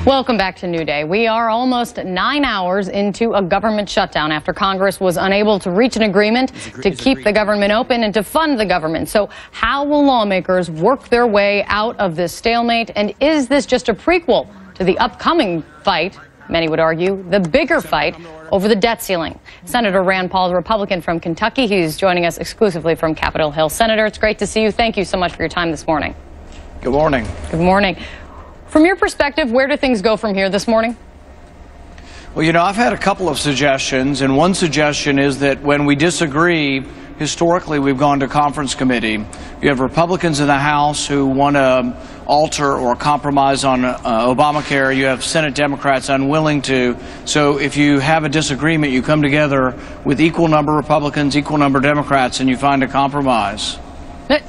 Welcome back to New Day. We are almost 9 hours into a government shutdown after Congress was unable to reach an agreement to keep the government open and to fund the government. So how will lawmakers work their way out of this stalemate? And is this just a prequel to the upcoming fight, many would argue, the bigger fight over the debt ceiling? Senator Rand Paul, the Republican from Kentucky, he's joining us exclusively from Capitol Hill. Senator, it's great to see you. Thank you so much for your time this morning. Good morning. Good morning. From your perspective, where do things go from here this morning? Well, you know, I've had a couple of suggestions, and one suggestion is that when we disagree, historically we've gone to conference committee. You have Republicans in the House who want to alter or compromise on Obamacare. You have Senate Democrats unwilling to. So if you have a disagreement, you come together with equal number Republicans, equal number Democrats, and you find a compromise.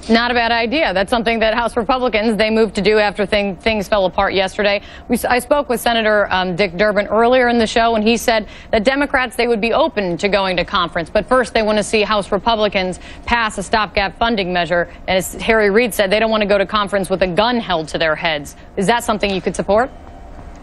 Not a bad idea. That's something that House Republicans, they moved to do after things fell apart yesterday. I spoke with Senator Dick Durbin earlier in the show, and he said that Democrats, they would be open to going to conference. But first, they want to see House Republicans pass a stopgap funding measure. And as Harry Reid said, they don't want to go to conference with a gun held to their heads. Is that something you could support?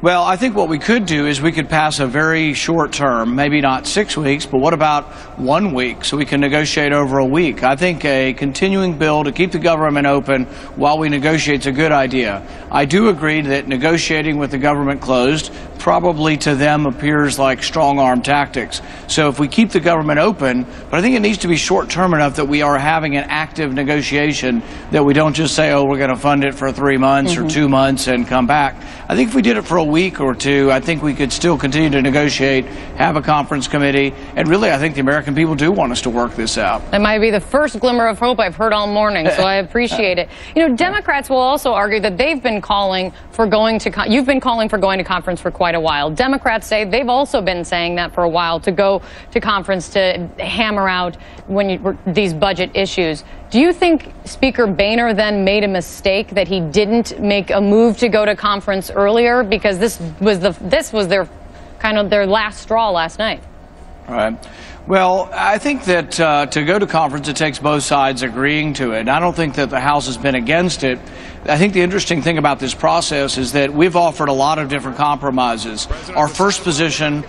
Well, I think what we could do is we could pass a very short term, maybe not 6 weeks, but what about 1 week so we can negotiate over a week? I think a continuing bill to keep the government open while we negotiate is a good idea. I do agree that negotiating with the government closed probably to them appears like strong-arm tactics. So if we keep the government open, but I think it needs to be short-term enough that we are having an active negotiation, that we don't just say, oh, we're going to fund it for 3 months or 2 months and come back. I think if we did it for a week or two, I think we could still continue to negotiate, have a conference committee, and really I think the American people do want us to work this out. That might be the first glimmer of hope I've heard all morning, so I appreciate it. You know, Democrats will also argue that they've been calling for going to, you've been calling for going to conference for quite a while. Democrats say they've also been saying that for a while, to go to conference to hammer out these budget issues. Do you think Speaker Boehner then made a mistake that he didn't make a move to go to conference earlier, because this was their kind of their last straw last night? All right. Well, I think that to go to conference, it takes both sides agreeing to it. I don't think that the House has been against it. I think the interesting thing about this process is that we've offered a lot of different compromises. Our first position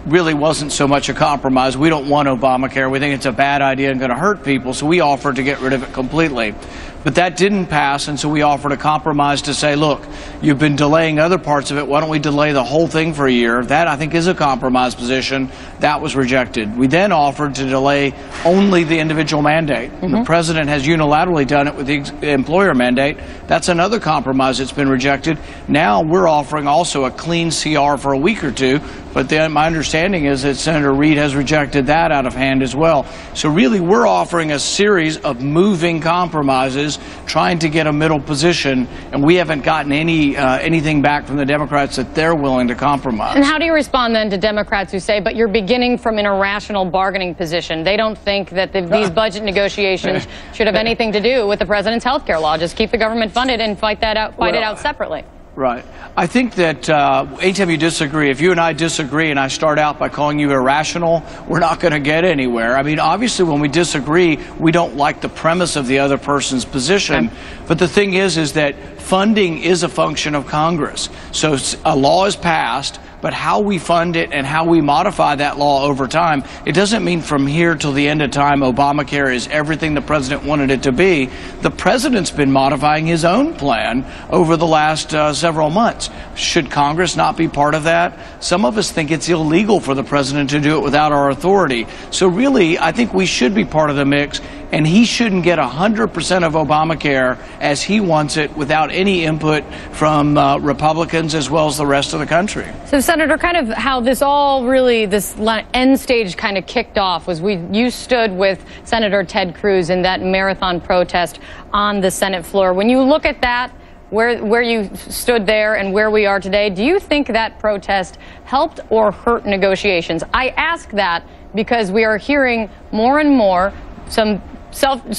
really wasn't so much a compromise. We don't want Obamacare. We think it's a bad idea and going to hurt people, so we offered to get rid of it completely. But that didn't pass, and so we offered a compromise to say, look, you've been delaying other parts of it. Why don't we delay the whole thing for a year? That, I think, is a compromise position. That was rejected. We then offered to delay only the individual mandate. The president has unilaterally done it with the employer mandate. That's another compromise that's been rejected. Now we're offering also a clean CR for a week or two, but then my understanding is that Senator Reid has rejected that out of hand as well. So really, we're offering a series of moving compromises, trying to get a middle position, and we haven't gotten anything back from the Democrats that they're willing to compromise. And how do you respond then to Democrats who say, but you're beginning from an irrational bargaining position? They don't think that these budget negotiations should have anything to do with the president's health care law. Just keep the government funded and fight it out separately. Right. I think that anytime you disagree, if you and I disagree and I start out by calling you irrational, we're not going to get anywhere. I mean, obviously, when we disagree, we don't like the premise of the other person's position. Okay. But the thing is that funding is a function of Congress. So a law is passed, but how we fund it and how we modify that law over time, it doesn't mean from here till the end of time Obamacare is everything the president wanted it to be. The president's been modifying his own plan over the last several months. Should Congress not be part of that? Some of us think it's illegal for the president to do it without our authority. So really, I think we should be part of the mix, and he shouldn't get 100% of Obamacare as he wants it without any input from Republicans as well as the rest of the country. So, Senator, kind of how this all really, this end stage kind of kicked off was you stood with Senator Ted Cruz in that marathon protest on the Senate floor. When you look at that, where you stood there and where we are today, do you think that protest helped or hurt negotiations? I ask that because we are hearing more and more some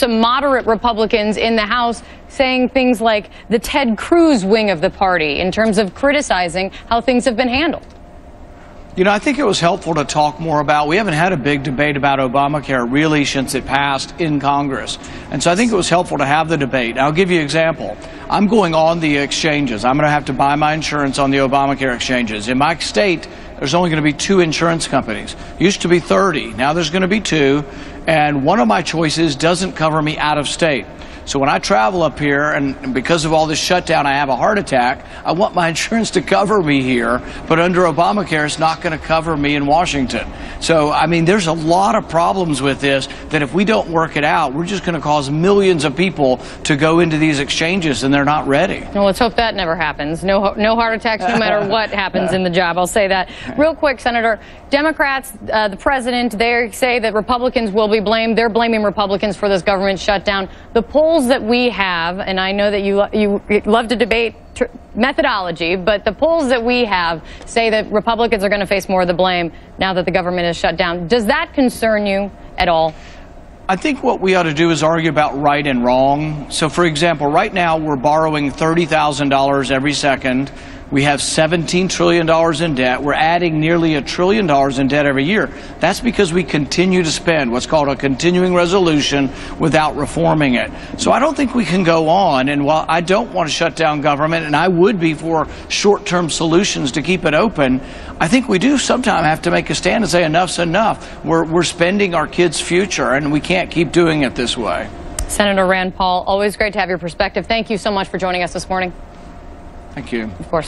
moderate Republicans in the House saying things like the Ted Cruz wing of the party in terms of criticizing how things have been handled. You know, I think it was helpful to talk more about, we haven't had a big debate about Obamacare really since it passed in Congress. And so I think it was helpful to have the debate. I'll give you an example. I'm going on the exchanges. I'm going to have to buy my insurance on the Obamacare exchanges. In my state, there's only going to be 2 insurance companies. Used to be 30. Now there's going to be 2. And one of my choices doesn't cover me out of state. So when I travel up here, and because of all this shutdown, I have a heart attack, I want my insurance to cover me here, but under Obamacare, it's not going to cover me in Washington. So, I mean, there's a lot of problems with this that if we don't work it out, we're just going to cause millions of people to go into these exchanges, and they're not ready. Well, let's hope that never happens. No heart attacks, no matter what happens in the job. I'll say that. Real quick, Senator, Democrats, the president, they say that Republicans will be blamed. They're blaming Republicans for this government shutdown. The polls that we have, and I know that you love to debate methodology, but the polls that we have say that Republicans are going to face more of the blame now that the government is shut down. Does that concern you at all? I think what we ought to do is argue about right and wrong. So, for example, right now we're borrowing $30,000 every second. We have $17 trillion in debt. We're adding nearly $1 trillion in debt every year. That's because we continue to spend what's called a continuing resolution without reforming it. So I don't think we can go on. And while I don't want to shut down government, and I would be for short-term solutions to keep it open, I think we do sometimes have to make a stand and say enough's enough. We're spending our kids' future, and we can't keep doing it this way. Senator Rand Paul, always great to have your perspective. Thank you so much for joining us this morning. Thank you. Of course.